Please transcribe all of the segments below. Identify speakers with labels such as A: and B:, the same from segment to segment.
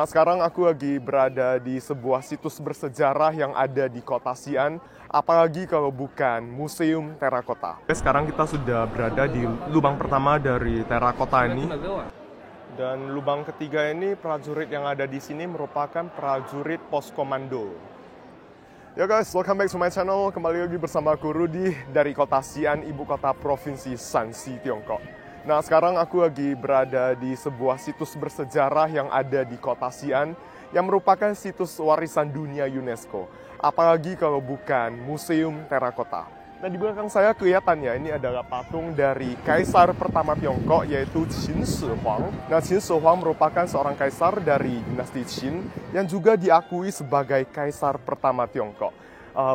A: Nah, sekarang aku lagi berada di sebuah situs bersejarah yang ada di kota Xi'an, apalagi kalau bukan Museum Terakota. Sekarang kita sudah berada di lubang pertama dari terakota ini. Dan lubang ketiga ini, prajurit yang ada di sini merupakan prajurit pos komando. Ya guys, welcome back to my channel. Kembali lagi bersama aku Rudy dari kota Xi'an, ibu kota provinsi Shanxi, Tiongkok. Nah, sekarang aku lagi berada di sebuah situs bersejarah yang ada di kota Xi'an yang merupakan situs warisan dunia UNESCO. Apalagi kalau bukan Museum Terakota. Nah, di belakang saya kelihatannya ini adalah patung dari kaisar pertama Tiongkok, yaitu Qin Shi Huang. Nah, Qin Shi Huang merupakan seorang kaisar dari dinasti Qin yang juga diakui sebagai kaisar pertama Tiongkok.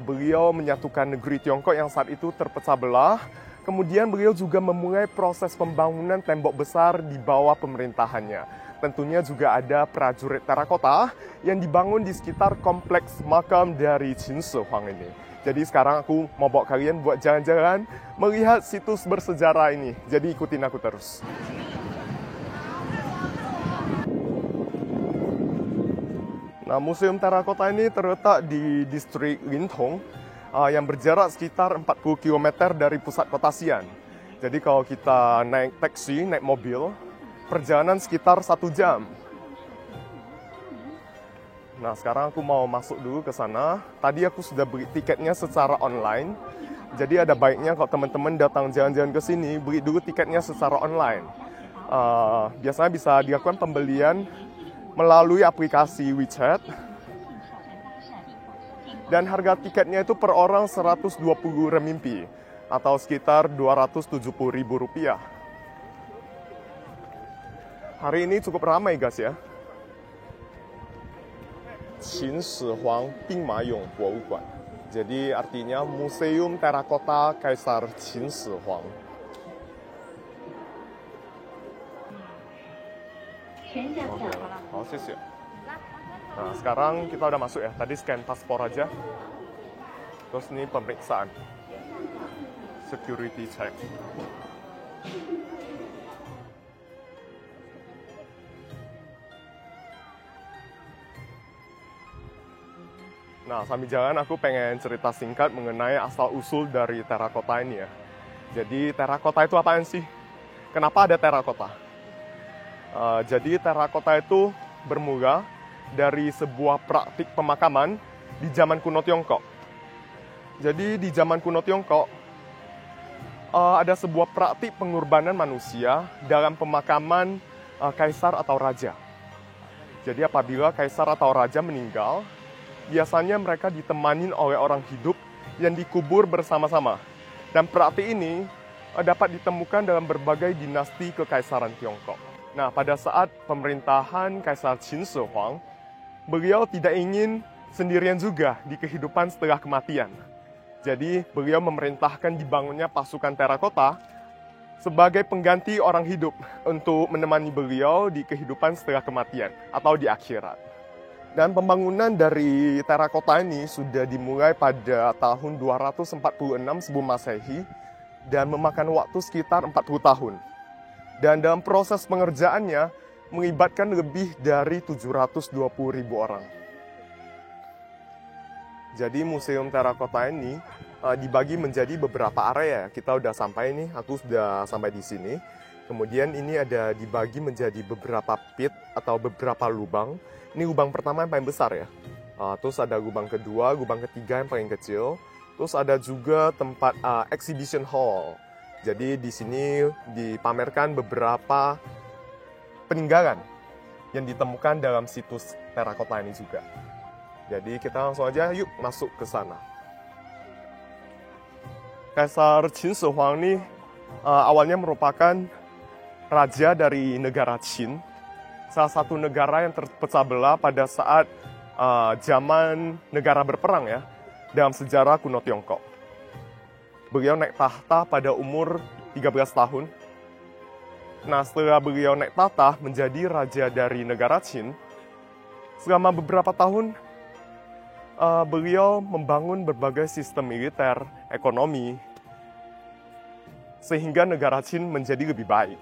A: Beliau menyatukan negeri Tiongkok yang saat itu terpecah belah. Kemudian beliau juga memulai proses pembangunan tembok besar di bawah pemerintahannya. Tentunya juga ada prajurit terakota yang dibangun di sekitar kompleks makam dari Qin Shi Huang ini. Jadi sekarang aku mau bawa kalian buat jalan-jalan melihat situs bersejarah ini. Jadi ikutin aku terus. Nah, Museum Terakota ini terletak di distrik Lintong, yang berjarak sekitar 40 km dari pusat kota Xi'an. Jadi kalau kita naik taksi, naik mobil, perjalanan sekitar 1 jam. Nah, sekarang aku mau masuk dulu ke sana. Tadi aku sudah beli tiketnya secara online. Jadi ada baiknya kalau teman-teman datang jalan-jalan ke sini, beli dulu tiketnya secara online. Biasanya bisa dilakukan pembelian melalui aplikasi WeChat. Dan harga tiketnya itu per orang 120 renminbi atau sekitar Rp270.000. Hari ini cukup ramai guys ya. Qin Shi Huang Bingmayong Guoguan. Jadi artinya Museum Terakota Kaisar Qin Shi Huang. Oke, nah, sekarang kita udah masuk ya. Tadi scan paspor aja. Terus ini pemeriksaan. Security check. Nah, sambil jalan aku pengen cerita singkat mengenai asal-usul dari terakota ini ya. Jadi terakota itu apaan sih? Kenapa ada terakota? Jadi terakota itu bermula dari sebuah praktik pemakaman di zaman kuno Tiongkok. Jadi di zaman kuno Tiongkok ada sebuah praktik pengorbanan manusia dalam pemakaman kaisar atau raja. Jadi apabila kaisar atau raja meninggal, biasanya mereka ditemani oleh orang hidup yang dikubur bersama-sama. Dan praktik ini dapat ditemukan dalam berbagai dinasti kekaisaran Tiongkok. Nah, pada saat pemerintahan Kaisar Qin Shi Huang, beliau tidak ingin sendirian juga di kehidupan setelah kematian. Jadi beliau memerintahkan dibangunnya pasukan terakota sebagai pengganti orang hidup untuk menemani beliau di kehidupan setelah kematian atau di akhirat. Dan pembangunan dari terakota ini sudah dimulai pada tahun 246 sebelum Masehi dan memakan waktu sekitar 40 tahun. Dan dalam proses pengerjaannya melibatkan lebih dari 720.000 orang. Jadi Museum Terakota ini dibagi menjadi beberapa area. Kita udah sampai nih, aku sudah sampai di sini. Kemudian ini ada dibagi menjadi beberapa pit atau beberapa lubang. Ini lubang pertama yang paling besar ya. Terus ada lubang kedua, lubang ketiga yang paling kecil. Terus ada juga tempat exhibition hall. Jadi di sini dipamerkan beberapa peninggalan yang ditemukan dalam situs terakota ini juga. Jadi kita langsung aja yuk masuk ke sana. Kaisar Qin Shi Huang ini awalnya merupakan raja dari negara Qin, salah satu negara yang terpecah belah pada saat zaman negara berperang ya, dalam sejarah kuno Tiongkok. Beliau naik tahta pada umur 13 tahun. Nah, setelah beliau naik tahta menjadi raja dari negara Qin, selama beberapa tahun beliau membangun berbagai sistem militer, ekonomi, sehingga negara Qin menjadi lebih baik.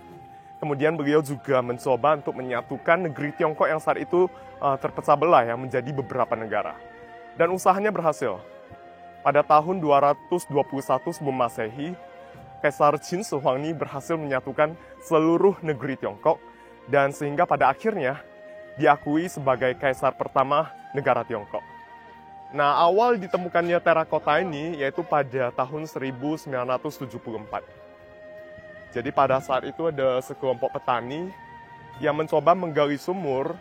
A: Kemudian beliau juga mencoba untuk menyatukan negeri Tiongkok yang saat itu terpecah belah ya, menjadi beberapa negara. Dan usahanya berhasil. Pada tahun 221 sebelum Masehi, Kaisar Qin Shi Huangdi berhasil menyatukan seluruh negeri Tiongkok, dan sehingga pada akhirnya diakui sebagai kaisar pertama negara Tiongkok. Nah, awal ditemukannya terakota ini yaitu pada tahun 1974. Jadi pada saat itu ada sekelompok petani yang mencoba menggali sumur,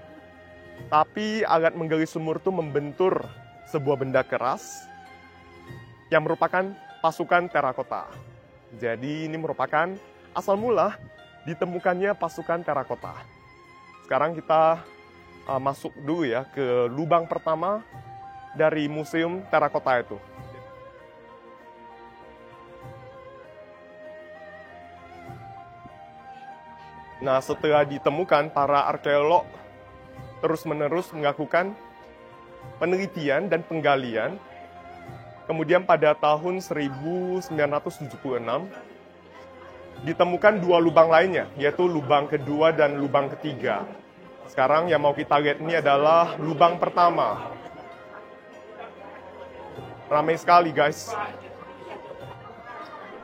A: tapi alat menggali sumur itu membentur sebuah benda keras yang merupakan pasukan terakota. Jadi ini merupakan asal mula ditemukannya pasukan terakota. Sekarang kita masuk dulu ya ke lubang pertama dari Museum Terakota itu. Nah, setelah ditemukan, para arkeolog terus-menerus melakukan penelitian dan penggalian. Kemudian pada tahun 1976, ditemukan dua lubang lainnya, yaitu lubang kedua dan lubang ketiga. Sekarang yang mau kita lihat ini adalah lubang pertama. Ramai sekali, guys.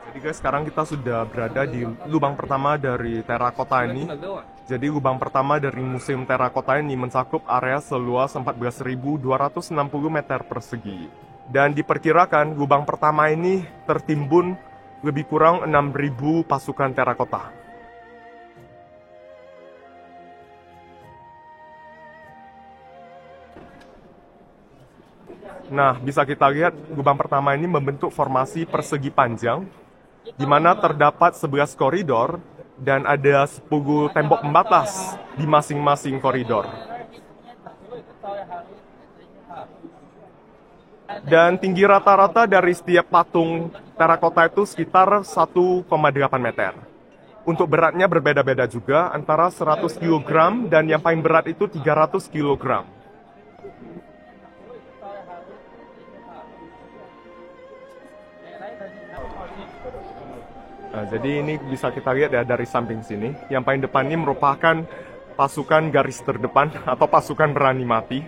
A: Jadi guys, sekarang kita sudah berada di lubang pertama dari terakota ini. Jadi lubang pertama dari Museum Terakota ini mencakup area seluas 14.260 meter persegi. Dan diperkirakan lubang pertama ini tertimbun lebih kurang 6.000 pasukan terakota. Nah, bisa kita lihat lubang pertama ini membentuk formasi persegi panjang, di mana terdapat 11 koridor dan ada 10 tembok pembatas di masing-masing koridor. Dan tinggi rata-rata dari setiap patung terakota itu sekitar 1,8 meter. Untuk beratnya berbeda-beda juga, antara 100 kg dan yang paling berat itu 300 kg. Nah, jadi ini bisa kita lihat ya dari samping sini. Yang paling depan ini merupakan pasukan garis terdepan atau pasukan berani mati.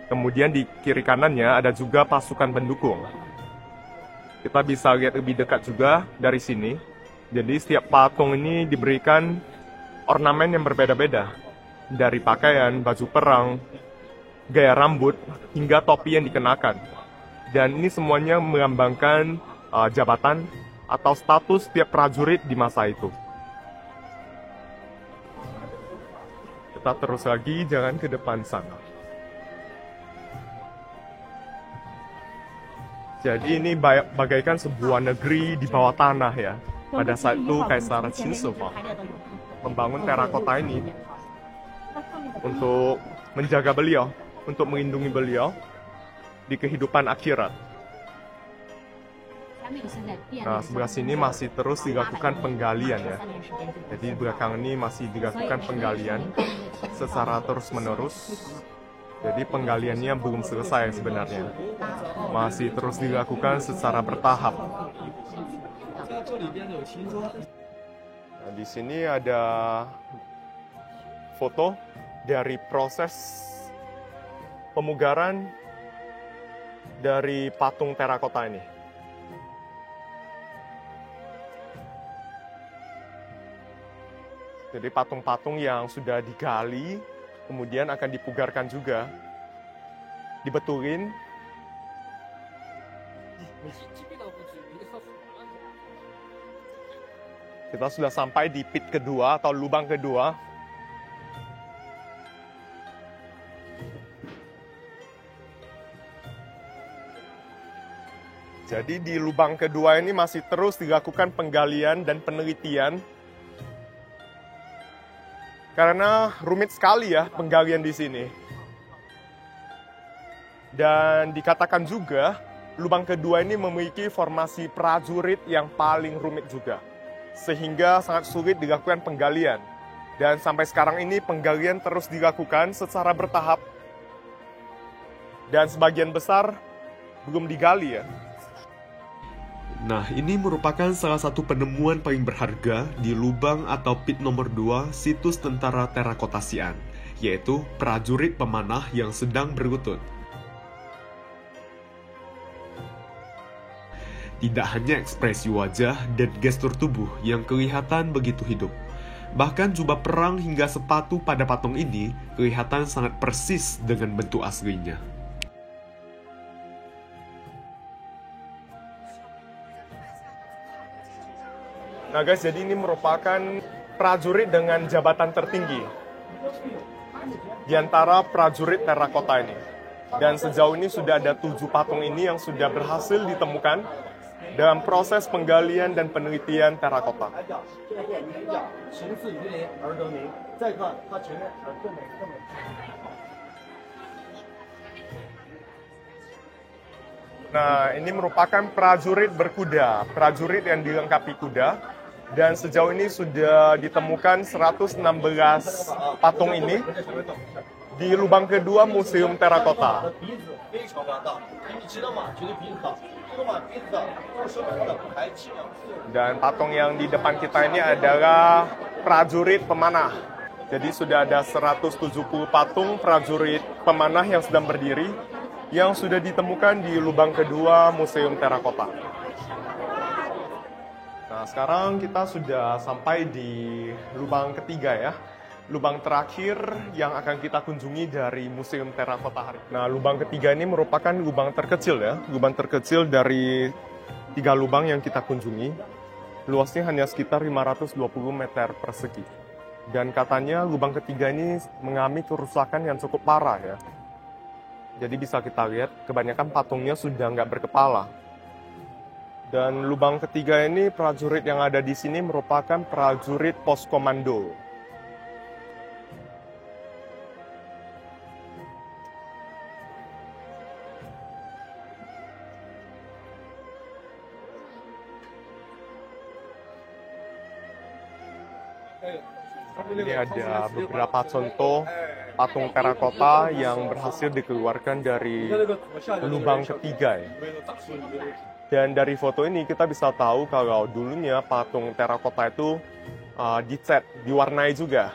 A: Kemudian di kiri kanannya ada juga pasukan pendukung. Kita bisa lihat lebih dekat juga dari sini. Jadi setiap patung ini diberikan ornamen yang berbeda-beda. Dari pakaian, baju perang, gaya rambut, hingga topi yang dikenakan. Dan ini semuanya melambangkan jabatan atau status setiap prajurit di masa itu. Kita terus lagi jalan ke depan sana. Jadi ini bagaikan sebuah negeri di bawah tanah ya. Pada saat itu Kaisar Qin Shi Huang membangun terakota ini untuk menjaga beliau, untuk melindungi beliau di kehidupan akhirat. Nah, sebelah sini masih terus dilakukan penggalian ya. Jadi belakang ini masih dilakukan penggalian secara terus-menerus. Jadi penggaliannya belum selesai sebenarnya. Masih terus dilakukan secara bertahap. Nah, di sini ada foto dari proses pemugaran dari patung terakota ini. Jadi patung-patung yang sudah digali, kemudian akan dipugarkan juga, dibetulin. Kita sudah sampai di pit kedua atau lubang kedua. Jadi di lubang kedua ini masih terus dilakukan penggalian dan penelitian. Karena rumit sekali ya penggalian di sini. Dan dikatakan juga, lubang kedua ini memiliki formasi prajurit yang paling rumit juga. Sehingga sangat sulit dilakukan penggalian. Dan sampai sekarang ini penggalian terus dilakukan secara bertahap. Dan sebagian besar belum digali ya.
B: Nah, ini merupakan salah satu penemuan paling berharga di lubang atau pit nomor 2 situs tentara terakota Xi'an, yaitu prajurit pemanah yang sedang berlutut. Tidak hanya ekspresi wajah dan gestur tubuh yang kelihatan begitu hidup. Bahkan jubah perang hingga sepatu pada patung ini kelihatan sangat persis dengan bentuk aslinya.
A: Nah guys, jadi ini merupakan prajurit dengan jabatan tertinggi di antara prajurit terakota ini. Dan sejauh ini sudah ada 7 patung ini yang sudah berhasil ditemukan dalam proses penggalian dan penelitian terakota. Nah, ini merupakan prajurit berkuda, prajurit yang dilengkapi kuda. Dan sejauh ini sudah ditemukan 116 patung ini di lubang kedua Museum Terakota. Dan patung yang di depan kita ini adalah prajurit pemanah. Jadi sudah ada 170 patung prajurit pemanah yang sedang berdiri yang sudah ditemukan di lubang kedua Museum Terakota. Nah, sekarang kita sudah sampai di lubang ketiga ya. Lubang terakhir yang akan kita kunjungi dari Museum Terakota hari ini. Nah, lubang ketiga ini merupakan lubang terkecil ya. Lubang terkecil dari 3 lubang yang kita kunjungi. Luasnya hanya sekitar 520 meter persegi. Dan katanya lubang ketiga ini mengalami kerusakan yang cukup parah ya. Jadi bisa kita lihat kebanyakan patungnya sudah nggak berkepala. Dan lubang ketiga ini prajurit yang ada di sini merupakan prajurit pos komando. Ini ada beberapa contoh patung terakota yang berhasil dikeluarkan dari lubang ketiga ya. Dan dari foto ini kita bisa tahu kalau dulunya patung terakota itu dicat, diwarnai juga.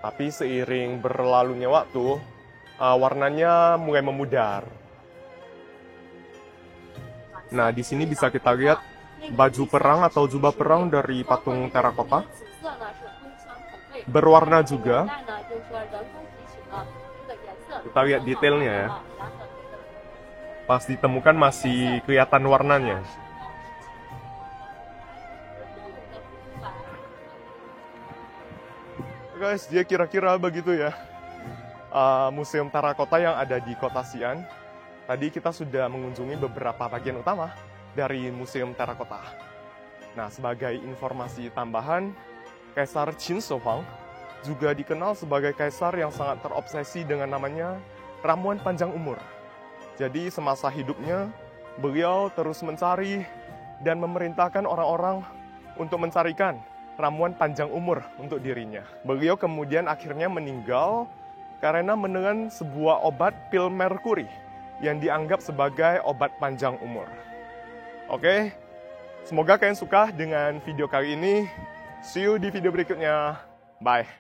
A: Tapi seiring berlalunya waktu, warnanya mulai memudar. Nah, di sini bisa kita lihat baju perang atau jubah perang dari patung terakota. Berwarna juga. Kita lihat detailnya ya. Pas ditemukan masih kelihatan warnanya. Guys, dia kira-kira begitu ya. Museum Terakota yang ada di kota Xi'an. Tadi kita sudah mengunjungi beberapa bagian utama dari Museum Terakota. Nah, sebagai informasi tambahan, Kaisar Qin Shi Huang juga dikenal sebagai kaisar yang sangat terobsesi dengan namanya ramuan panjang umur. Jadi semasa hidupnya, beliau terus mencari dan memerintahkan orang-orang untuk mencarikan ramuan panjang umur untuk dirinya. Beliau kemudian akhirnya meninggal karena menelan sebuah obat pil merkuri yang dianggap sebagai obat panjang umur. Oke, semoga kalian suka dengan video kali ini. See you di video berikutnya. Bye.